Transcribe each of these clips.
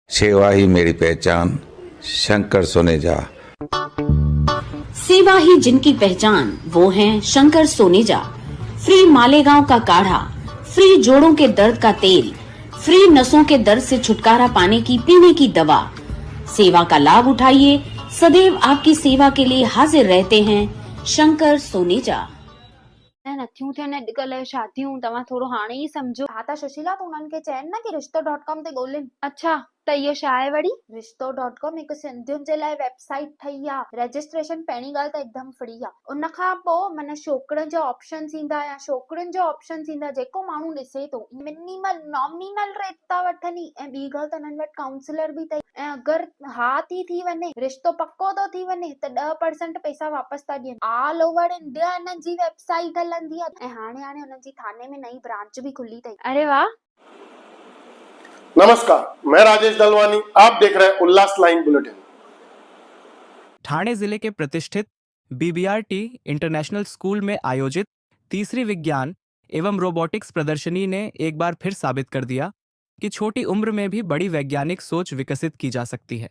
सेवा ही मेरी पहचान, शंकर सोनेजा। सेवा ही जिनकी पहचान, वो हैं शंकर सोनेजा। फ्री मालेगांव का काढ़ा, फ्री जोड़ों के दर्द का तेल, फ्री नसों के दर्द से छुटकारा पाने की पीने की दवा। सेवा का लाभ उठाइए, सदैव आपकी सेवा के लिए हाजिर रहते हैं शंकर सोनेजा। नथियूं थियनि अॼुकल्ह शादियूं तव्हां थोरो हाणे ई सम्झो। हा त सुशीला तूं उन्हनि खे चइनि न कि रिश्तो.com ते ॻोल्हिनि। अच्छा त इहो छा आहे वरी? रिश्तो.com हिकु सिंधियुनि जे लाइ वेबसाइट ठही आहे। रजिस्ट्रेशन पहिरीं ॻाल्हि त हिकदमि फ्री आहे। उन खां पोइ माना छोकिरनि जा ऑप्शन्स ईंदा या छोकिरियुनि जा ऑप्शन्स ईंदा, जेको माण्हू ॾिसे थो। मिनिमल नॉमिनल रेट था वठनि ऐं ॿी ॻाल्हि त हिननि वटि काउंसलर बि अथई। ऐं अगरि हा थी वञे, रिश्तो पको थो थी वञे त 10% पैसा वापसि था ॾियनि। ऑल ओवर इंडिया हिननि जी वेबसाइट हलंदी आहे ऐं हाणे हुननि जी थाने में नई ब्रांच भी खुली अथई। अरे वाह। नमस्कार, मैं राजेश दलवानी, आप देख रहे हैं उल्लास लाइन बुलेटिन। ठाणे जिले के प्रतिष्ठित BBRT इंटरनेशनल स्कूल में आयोजित तीसरी विज्ञान एवं रोबोटिक्स प्रदर्शनी ने एक बार फिर साबित कर दिया कि छोटी उम्र में भी बड़ी वैज्ञानिक सोच विकसित की जा सकती है।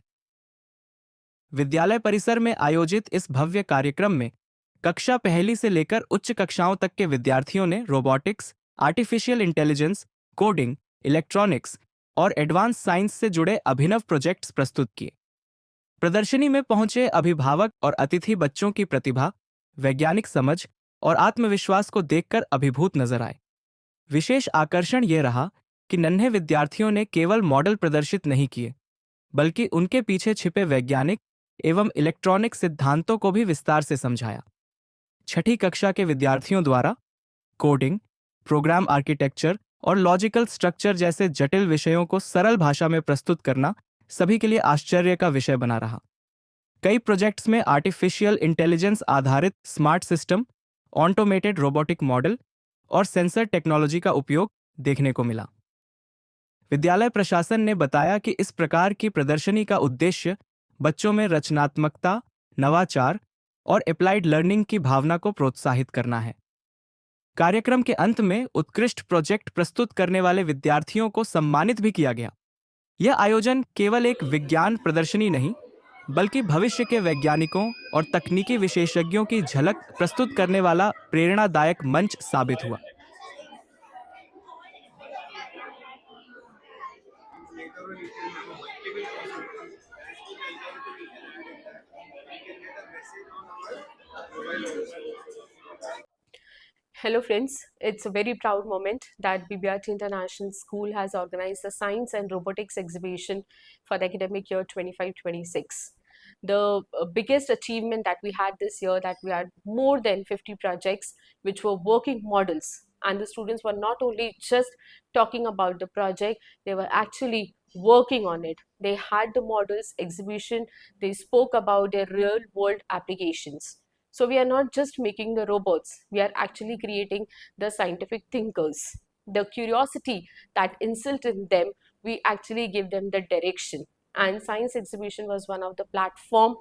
विद्यालय परिसर में आयोजित इस भव्य कार्यक्रम में कक्षा पहली से लेकर उच्च कक्षाओं तक के विद्यार्थियों ने robotics, artificial intelligence, coding, electronics और एडवांस साइंस से जुड़े अभिनव प्रोजेक्ट्स प्रस्तुत किए। प्रदर्शनी में पहुंचे अभिभावक और अतिथि बच्चों की प्रतिभा, वैज्ञानिक समझ और आत्मविश्वास को देखकर अभिभूत नजर आए। विशेष आकर्षण यह रहा कि नन्हे विद्यार्थियों ने केवल मॉडल प्रदर्शित नहीं किए, बल्कि उनके पीछे छिपे वैज्ञानिक एवं इलेक्ट्रॉनिक सिद्धांतों को भी विस्तार से समझाया। छठी कक्षा के विद्यार्थियों द्वारा कोडिंग, प्रोग्राम आर्किटेक्चर और लॉजिकल स्ट्रक्चर जैसे जटिल विषयों को सरल भाषा में प्रस्तुत करना सभी के लिए आश्चर्य का विषय बना रहा। कई प्रोजेक्ट्स में आर्टिफिशियल इंटेलिजेंस आधारित smart system, automated robotic model और सेंसर टेक्नोलॉजी का उपयोग देखने को मिला। विद्यालय प्रशासन ने बताया कि इस प्रकार की प्रदर्शनी का उद्देश्य बच्चों में रचनात्मकता, नवाचार और एप्लाइड लर्निंग की भावना को प्रोत्साहित करना है। कार्यक्रम के अंत में उत्कृष्ट प्रोजेक्ट प्रस्तुत करने वाले विद्यार्थियों को सम्मानित भी किया गया। यह आयोजन केवल एक विज्ञान प्रदर्शनी नहीं, बल्कि भविष्य के वैज्ञानिकों और तकनीकी विशेषज्ञों की झलक प्रस्तुत करने वाला प्रेरणादायक मंच साबित हुआ। Hello friends, it's a very proud moment that BBRT International School has organized the Science and Robotics exhibition for the academic year 25-26. The biggest achievement that we had this year, that we had more than 50 projects which were working models, and the students were not only just talking about the project, they were actually working on it. They had the models exhibition, they spoke about their real world applications. So we are not just making the robots, we are actually creating the scientific thinkers. The curiosity that instilled in them, we actually give them the direction. And science exhibition was one of the platform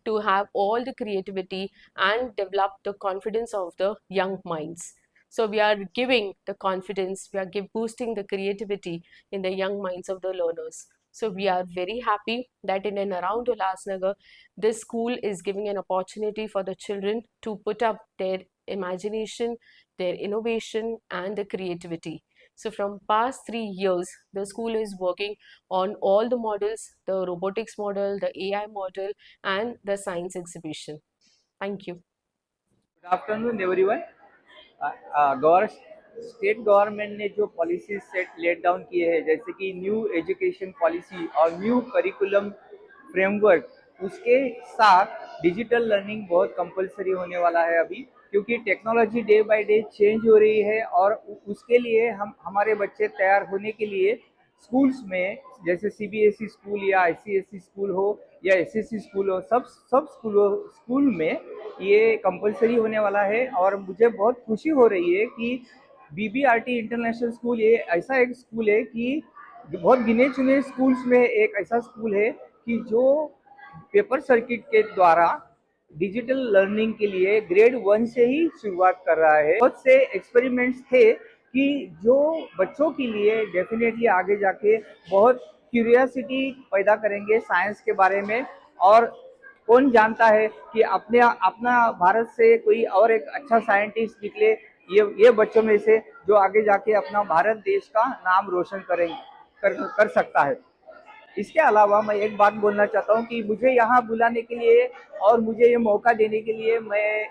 to have all the creativity and develop the confidence of the young minds. So we are giving the confidence, we are boosting the creativity in the young minds of the learners. So we are very happy that in and around Ulhasnagar, this school is giving an opportunity for the children to put up their imagination, their innovation and the creativity. So from past 3 years, the school is working on all the models, the robotics model, the AI model and the science exhibition. Thank you. Good afternoon everyone. State government ने जो policy set let down किए हैं, जैसे कि new education policy और new curriculum framework, उसके साथ digital learning बहुत कंपलसरी होने वाला है अभी, क्योंकि technology day by day change हो रही है और उसके लिए हमारे बच्चे तैयार होने के लिए स्कूल्स में, जैसे CBSE स्कूल या ICSE स्कूल हो या SSC स्कूल हो, सब स्कूल में ये कंपलसरी होने वाला है। और मुझे बहुत खुशी हो रही है कि BBRT इंटरनेशनल स्कूल ये ऐसा एक स्कूल है कि बहुत गिने चुने स्कूल्स में एक ऐसा स्कूल है कि जो पेपर सर्किट के द्वारा डिजिटल लर्निंग के लिए ग्रेड 1 से ही शुरुआत कर रहा है। बहुत से एक्सपेरिमेंट्स थे कि जो बच्चों के लिए डेफिनेटली आगे जाके बहुत क्यूरियोसिटी पैदा करेंगे साइंस के बारे में। और कौन जानता है कि अपना भारत से कोई और एक अच्छा साइंटिस्ट निकले, ये बच्चों में से जो आगे जाके अपना भारत देश का नाम रोशन कर सकता है। इसके अलावा मैं एक बात बोलना चाहता हूँ कि मुझे यहाँ बुलाने के लिए और मुझे ये मौका देने के लिए मैं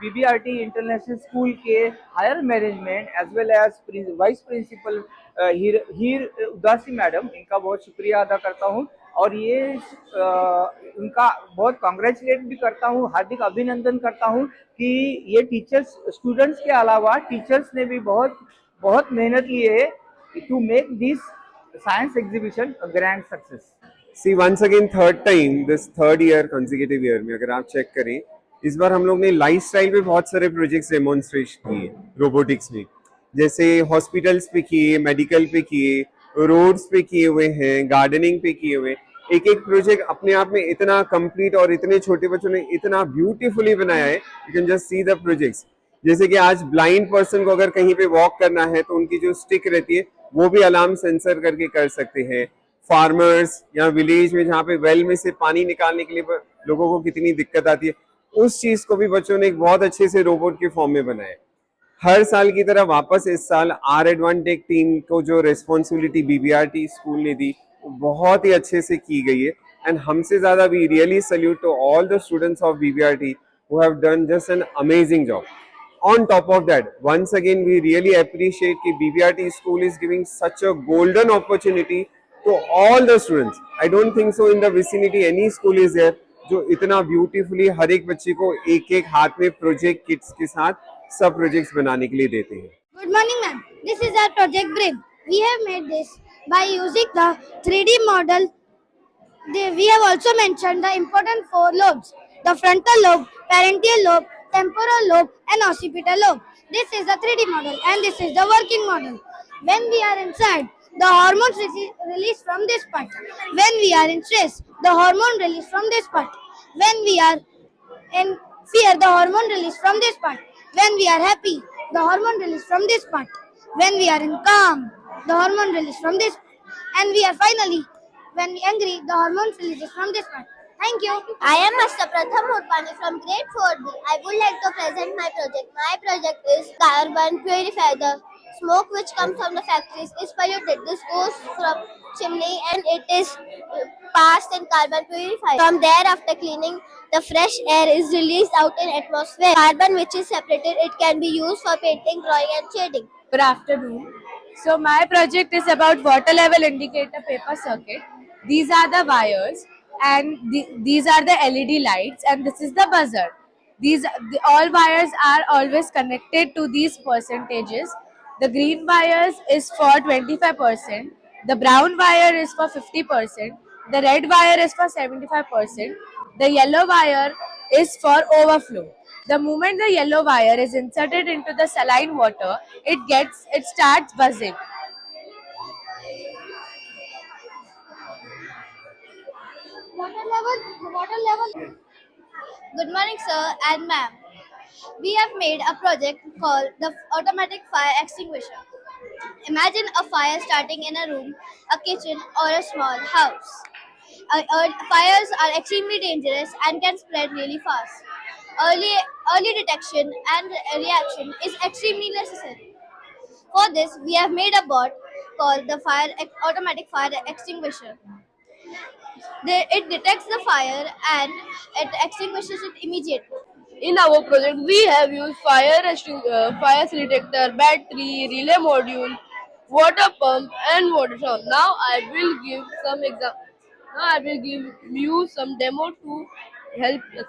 बीबीआरटी इंटरनेशनल स्कूल के higher management as well as vice principal Heer Udasi madam, इनका बहुत शुक्रिया अदा करता हूँ। और ये उनका बहुत कांग्रेचुलेट भी करता हूँ, हार्दिक अभिनंदन करता हूँ कि ये टीचर्स, स्टूडेंट्स के अलावा टीचर्स ने भी बहुत मेहनत की है to make this science exhibition a grand success. See once again third time this third year consecutive year में अगर आप चेक करें, इस बार हम लोग ने लाइफस्टाइल पे बहुत सारे प्रोजेक्ट्स डेमोन्स्ट्रेट किए रोबोटिक्स में, जैसे हॉस्पिटल्स पे किए, मेडिकल पे किए, रोड्स पे किए हुए हैं, गार्डनिंग पे किए हुए। एक एक प्रोजेक्ट अपने आप में इतना कंप्लीट और इतने छोटे बच्चों ने इतना ब्यूटीफुली बनाया है। You can just see the projects. जैसे कि आज ब्लाइंड पर्सन को अगर कहीं पे वॉक करना है तो उनकी जो स्टिक रहती है वो भी अलार्म सेंसर करके कर सकते हैं। फार्मर्स या विलेज में जहाँ पे वेल में से पानी निकालने के लिए लोगों को कितनी दिक्कत आती है, उस चीज को भी बच्चों ने एक बहुत अच्छे से रोबोट के फॉर्म में बनाया। हर साल की तरह वापस इस साल R-Advantech टीम को जो रेस्पॉन्सिबिलिटी बीबीआरटी स्कूल ने दी वो बहुत ही अच्छे से की गई है। एंड हमसे ज्यादा we really salute to all the students of BBRT who have done just an amazing job. On top of that, once again, we really appreciate that BBRT school is giving such a golden opportunity to all the students. I don't think so in the vicinity any school is there जो इतना beautifully हर एक बच्चे को एक एक हाथ में project kits के साथ सब projects बनाने के लिए देते हैं। Good morning, ma'am. This is our project BRIM. We have made this by using the 3D model. We have also mentioned the important 4 lobes: the frontal lobe, parietal lobe, temporal lobe and occipital lobe. This is the 3D model and this is the working model. When we are inside, the hormones release from this part. When we are in stress, the hormone release from this part. When we are in fear, the hormone release from this part. When we are happy, the hormone release from this part. When we are in calm, the hormone release from this part. And we are finally, when we are angry, the hormone releases from this part. Thank you. I am Mr. Pratham Urpani from grade 4B. I would like to present my project. My project is carbon purifier. The smoke which comes from the factories is polluted. This goes from chimney and it is passed in carbon purifier. From there, after cleaning, the fresh air is released out in atmosphere. Carbon which is separated, it can be used for painting, drawing and shading. Good afternoon. So my project is about water level indicator paper circuit. These are the wires. And these are the LED lights and this is the buzzer. All wires are always connected to these percentages. The green wires is for 25%, the brown wire is for 50%, the red wire is for 75%, the yellow wire is for overflow. The moment the yellow wire is inserted into the saline water, it starts buzzing. Water level. Good morning, sir and ma'am. We have made a project called the automatic fire extinguisher. Imagine a fire starting in a room, a kitchen or a small house. Fires are extremely dangerous and can spread really fast. Early detection and reaction is extremely necessary. For this, we have made a bot called the automatic fire extinguisher. It detects the fire and it extinguishes it immediately. In our project, we have used fire detector, battery, relay module, water pump, and water shower. Now I will give you some demo to help us.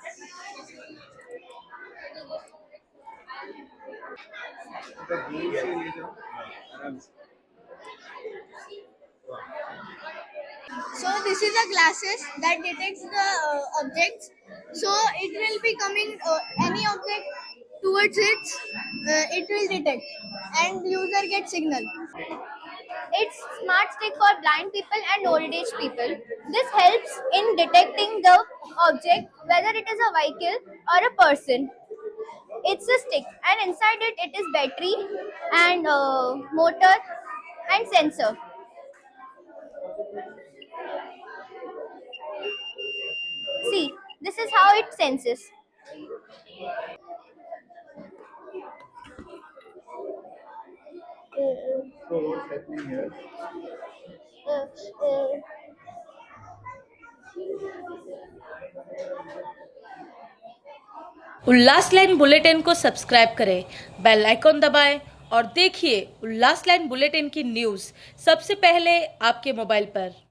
So this is a glasses that detects the objects. So it will be coming any object towards it will detect and user gets signal. It's smart stick for blind people and old age people. This helps in detecting the object, whether it is a vehicle or a person. It's a stick and inside it is battery and motor and sensor. this is how it senses. So what's happening here? Ullas line bulletin को subscribe करें, bell icon दबाएं और देखिए उल्लास line bulletin की news सबसे पहले आपके mobile पर।